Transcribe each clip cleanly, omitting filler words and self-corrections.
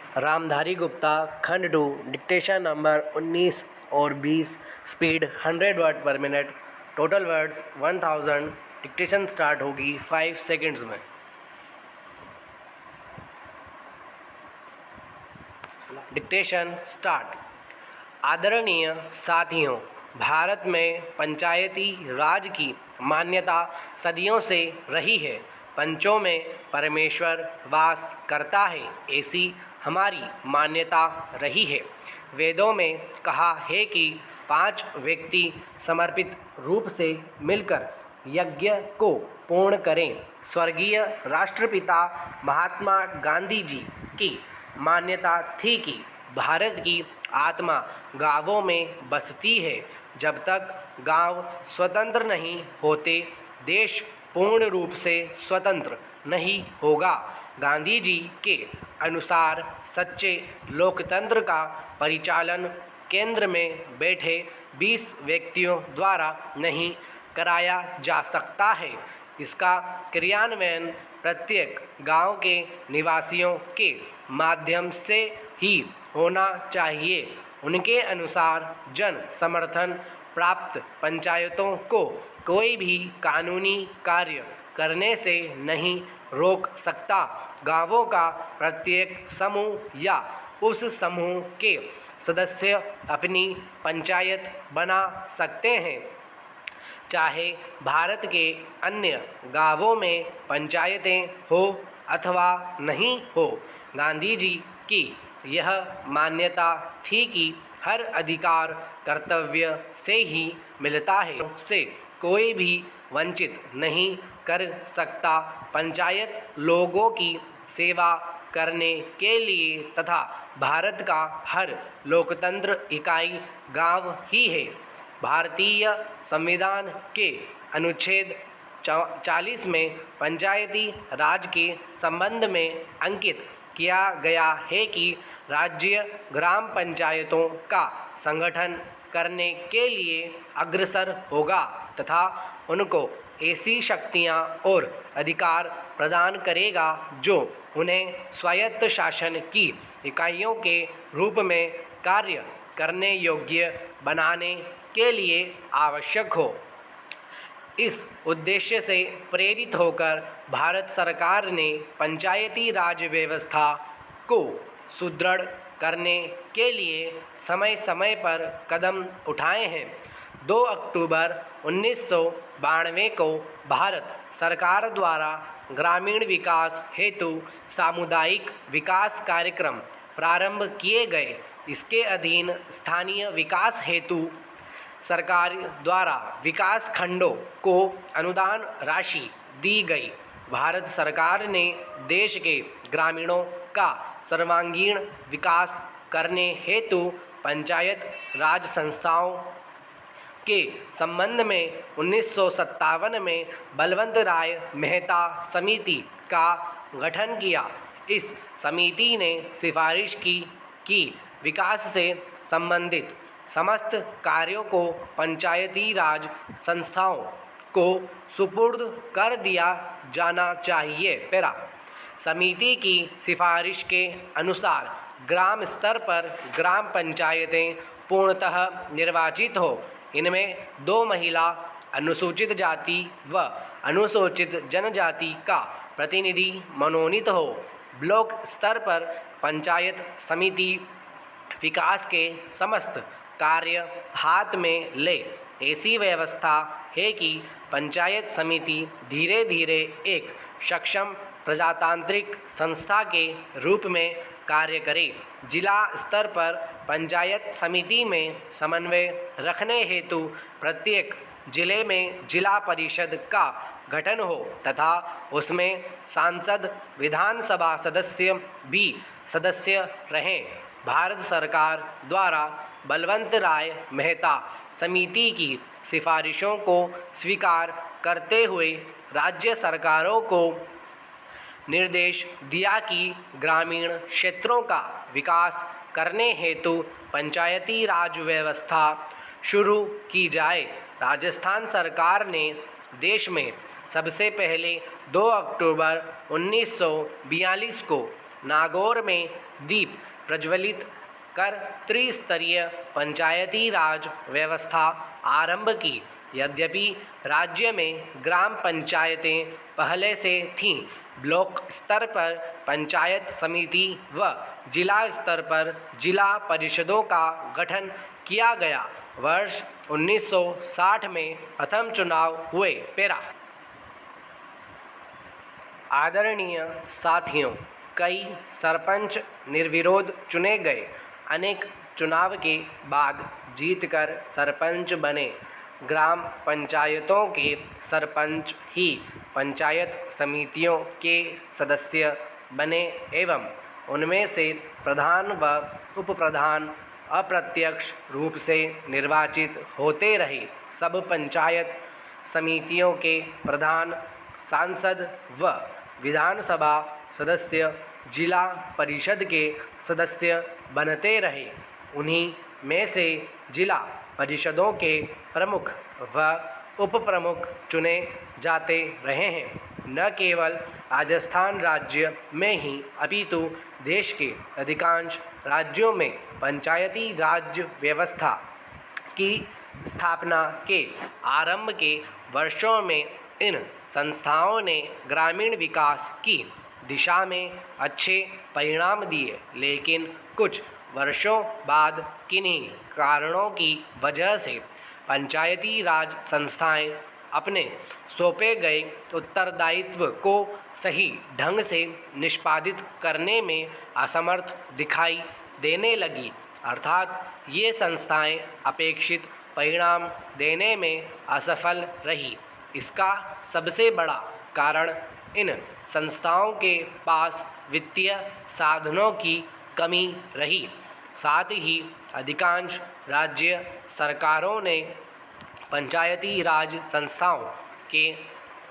रामधारी गुप्ता, खंड 2, dictation number 19 और 20, speed 100 word पर minute, total words 1000। Dictation start होगी 5 सेकंड्स में। Dictation start. आदरणीय साथियों, भारत में पंचायती राज की मान्यता सदियों से रही है। पंचों में परमेश्वर वास करता है, ऐसी हमारी मान्यता रही है। वेदों में कहा है कि 5 व्यक्ति समर्पित रूप से मिलकर यज्ञ को पूर्ण करें। स्वर्गीय राष्ट्रपिता महात्मा गांधी जी की मान्यता थी कि भारत की आत्मा गांवों में बसती है। जब तक गांव स्वतंत्र नहीं होते, देश पूर्ण रूप से स्वतंत्र नहीं होगा। गांधी जी के अनुसार सच्चे लोकतंत्र का परिचालन केंद्र में बैठे 20 व्यक्तियों द्वारा नहीं कराया जा सकता है। इसका क्रियान्वयन प्रत्येक गांव के निवासियों के माध्यम से ही होना चाहिए। उनके अनुसार जन समर्थन प्राप्त पंचायतों को कोई भी कानूनी कार्य करने से नहीं रोक सकता। गांवों का प्रत्येक समूह या उस समूह के सदस्य अपनी पंचायत बना सकते हैं, चाहे भारत के अन्य गांवों में पंचायतें हो अथवा नहीं हो। गांधी जी की यह मान्यता थी कि हर अधिकार कर्तव्य से ही मिलता है, से कोई भी वंचित नहीं कर सकता। पंचायत लोगों की सेवा करने के लिए तथा भारत का हर लोकतंत्र इकाई गांव ही है। भारतीय संविधान के अनुच्छेद 40 में पंचायती राज के संबंध में अंकित किया गया है कि राज्य ग्राम पंचायतों का संगठन करने के लिए अग्रसर होगा तथा उनको ऐसी शक्तियां और अधिकार प्रदान करेगा जो उन्हें स्वायत्त शासन की इकाइयों के रूप में कार्य करने योग्य बनाने के लिए आवश्यक हो। इस उद्देश्य से प्रेरित होकर भारत सरकार ने पंचायती राज व्यवस्था को सुदृढ़ करने के लिए समय समय पर कदम उठाए हैं। 2 अक्टूबर 1992 को भारत सरकार द्वारा ग्रामीण विकास हेतु सामुदायिक विकास कार्यक्रम प्रारंभ किए गए। इसके अधीन स्थानीय विकास हेतु सरकार द्वारा विकास खंडों को अनुदान राशि दी गई। भारत सरकार ने देश के ग्रामीणों का सर्वांगीण विकास करने हेतु पंचायत राज संस्थाओं के संबंध में 1957 में बलवंत राय मेहता समिति का गठन किया। इस समिति ने सिफारिश की कि विकास से संबंधित समस्त कार्यों को पंचायती राज संस्थाओं को सुपुर्द कर दिया जाना चाहिए। पैरा समिति की सिफारिश के अनुसार ग्राम स्तर पर ग्राम पंचायतें पूर्णतः निर्वाचित हो। इनमें 2 महिला, अनुसूचित जाति व अनुसूचित जनजाति का प्रतिनिधि मनोनीत हो। ब्लॉक स्तर पर पंचायत समिति विकास के समस्त कार्य हाथ में ले। ऐसी व्यवस्था है कि पंचायत समिति धीरे धीरे एक सक्षम प्रजातांत्रिक संस्था के रूप में कार्य करे। जिला स्तर पर पंचायत समिति में समन्वय रखने हेतु प्रत्येक जिले में जिला परिषद का गठन हो तथा उसमें सांसद विधानसभा सदस्य भी सदस्य रहें। भारत सरकार द्वारा बलवंत राय मेहता समिति की सिफारिशों को स्वीकार करते हुए राज्य सरकारों को निर्देश दिया कि ग्रामीण क्षेत्रों का विकास करने हेतु पंचायती राज व्यवस्था शुरू की जाए। राजस्थान सरकार ने देश में सबसे पहले 2 अक्टूबर 1942 को नागौर में दीप प्रज्वलित कर त्रिस्तरीय पंचायती राज व्यवस्था आरंभ की। यद्यपि राज्य में ग्राम पंचायतें पहले से थीं, ब्लॉक स्तर पर पंचायत समिति व जिला स्तर पर जिला परिषदों का गठन किया गया। वर्ष 1960 में प्रथम चुनाव हुए। पेरा। आदरणीय साथियों, कई सरपंच निर्विरोध चुने गए। अनेक चुनाव के बाद जीतकर सरपंच बने। ग्राम पंचायतों के सरपंच ही पंचायत समितियों के सदस्य बने एवं उनमें से प्रधान व उपप्रधान अप्रत्यक्ष रूप से निर्वाचित होते रहे। सब पंचायत समितियों के प्रधान, सांसद व विधानसभा सदस्य जिला परिषद के सदस्य बनते रहे। उन्हीं में से जिला परिषदों के प्रमुख व उप प्रमुख चुने जाते रहे हैं। न केवल राजस्थान राज्य में ही अपितु देश के अधिकांश राज्यों में पंचायती राज व्यवस्था की स्थापना के आरंभ के वर्षों में इन संस्थाओं ने ग्रामीण विकास की दिशा में अच्छे परिणाम दिए, लेकिन कुछ वर्षों बाद किन्हीं कारणों की वजह से पंचायती राज संस्थाएं अपने सौंपे गए उत्तरदायित्व को सही ढंग से निष्पादित करने में असमर्थ दिखाई देने लगी, अर्थात ये संस्थाएं अपेक्षित परिणाम देने में असफल रही। इसका सबसे बड़ा कारण इन संस्थाओं के पास वित्तीय साधनों की कमी रही। साथ ही अधिकांश राज्य सरकारों ने पंचायती राज संस्थाओं के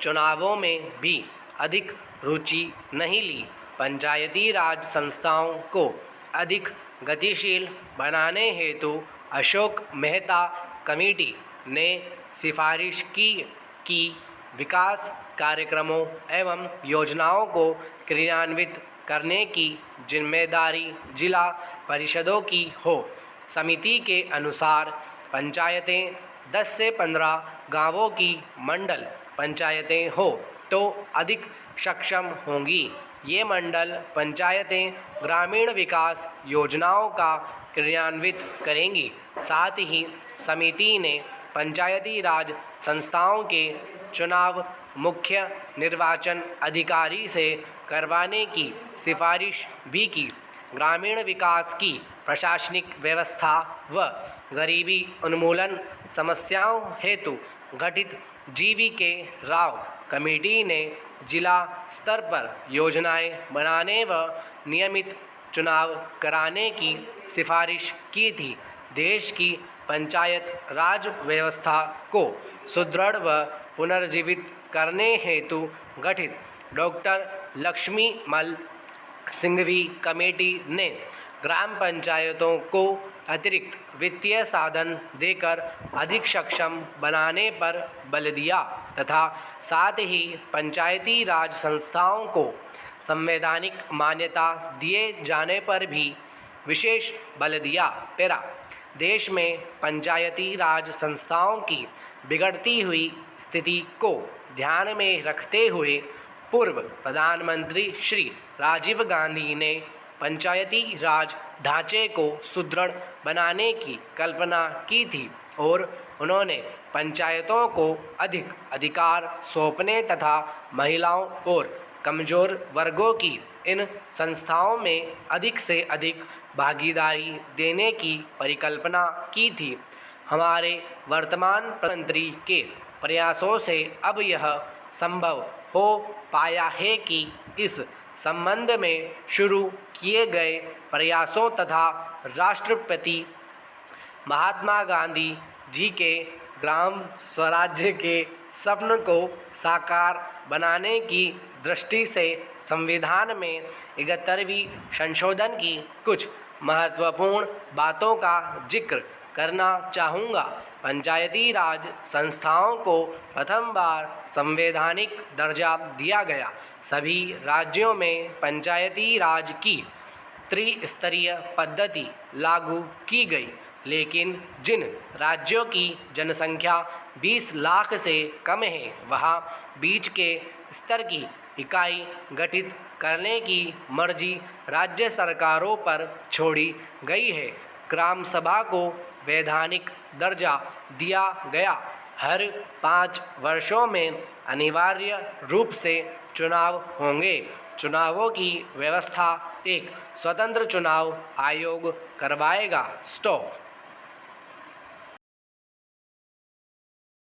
चुनावों में भी अधिक रुचि नहीं ली। पंचायती राज संस्थाओं को अधिक गतिशील बनाने हेतु अशोक मेहता कमेटी ने सिफारिश की कि विकास कार्यक्रमों एवं योजनाओं को क्रियान्वित करने की जिम्मेदारी जिला परिषदों की हो। समिति के अनुसार पंचायतें 10 से 15 गांवों की मंडल पंचायतें हो तो अधिक सक्षम होंगी। ये मंडल पंचायतें ग्रामीण विकास योजनाओं का क्रियान्वित करेंगी। साथ ही समिति ने पंचायती राज संस्थाओं के चुनाव मुख्य निर्वाचन अधिकारी से करवाने की सिफारिश भी की। ग्रामीण विकास की प्रशासनिक व्यवस्था व गरीबी उन्मूलन समस्याओं हेतु गठित GVK राव कमेटी ने जिला स्तर पर योजनाएं बनाने व नियमित चुनाव कराने की सिफारिश की थी। देश की पंचायत राज व्यवस्था को सुदृढ़ व पुनर्जीवित करने हेतु गठित डॉक्टर लक्ष्मीमल सिंघवी कमेटी ने ग्राम पंचायतों को अतिरिक्त वित्तीय साधन देकर अधिक सक्षम बनाने पर बल दिया तथा साथ ही पंचायती राज संस्थाओं को संवैधानिक मान्यता दिए जाने पर भी विशेष बल दिया। पेरा। देश में पंचायती राज संस्थाओं की बिगड़ती हुई स्थिति को ध्यान में रखते हुए पूर्व प्रधानमंत्री श्री राजीव गांधी ने पंचायती राज ढांचे को सुदृढ़ बनाने की कल्पना की थी और उन्होंने पंचायतों को अधिक अधिकार सौंपने तथा महिलाओं और कमज़ोर वर्गों की इन संस्थाओं में अधिक से अधिक भागीदारी देने की परिकल्पना की थी। हमारे वर्तमान प्रधानमंत्री के प्रयासों से अब यह संभव हो पाया है कि इस संबंध में शुरू किए गए प्रयासों तथा राष्ट्रपति महात्मा गांधी जी के ग्राम स्वराज्य के स्वप्न को साकार बनाने की दृष्टि से संविधान में 71वीं संशोधन की कुछ महत्वपूर्ण बातों का जिक्र करना चाहूँगा। पंचायती राज संस्थाओं को प्रथम बार संवैधानिक दर्जा दिया गया। सभी राज्यों में पंचायती राज की त्रिस्तरीय पद्धति लागू की गई, लेकिन जिन राज्यों की जनसंख्या 20 लाख से कम है वहाँ बीच के स्तर की इकाई गठित करने की मर्जी राज्य सरकारों पर छोड़ी गई है। ग्राम सभा को वैधानिक दर्जा दिया गया। हर 5 वर्षों में अनिवार्य रूप से चुनाव होंगे। चुनावों की व्यवस्था एक स्वतंत्र चुनाव आयोग करवाएगा। स्टॉप।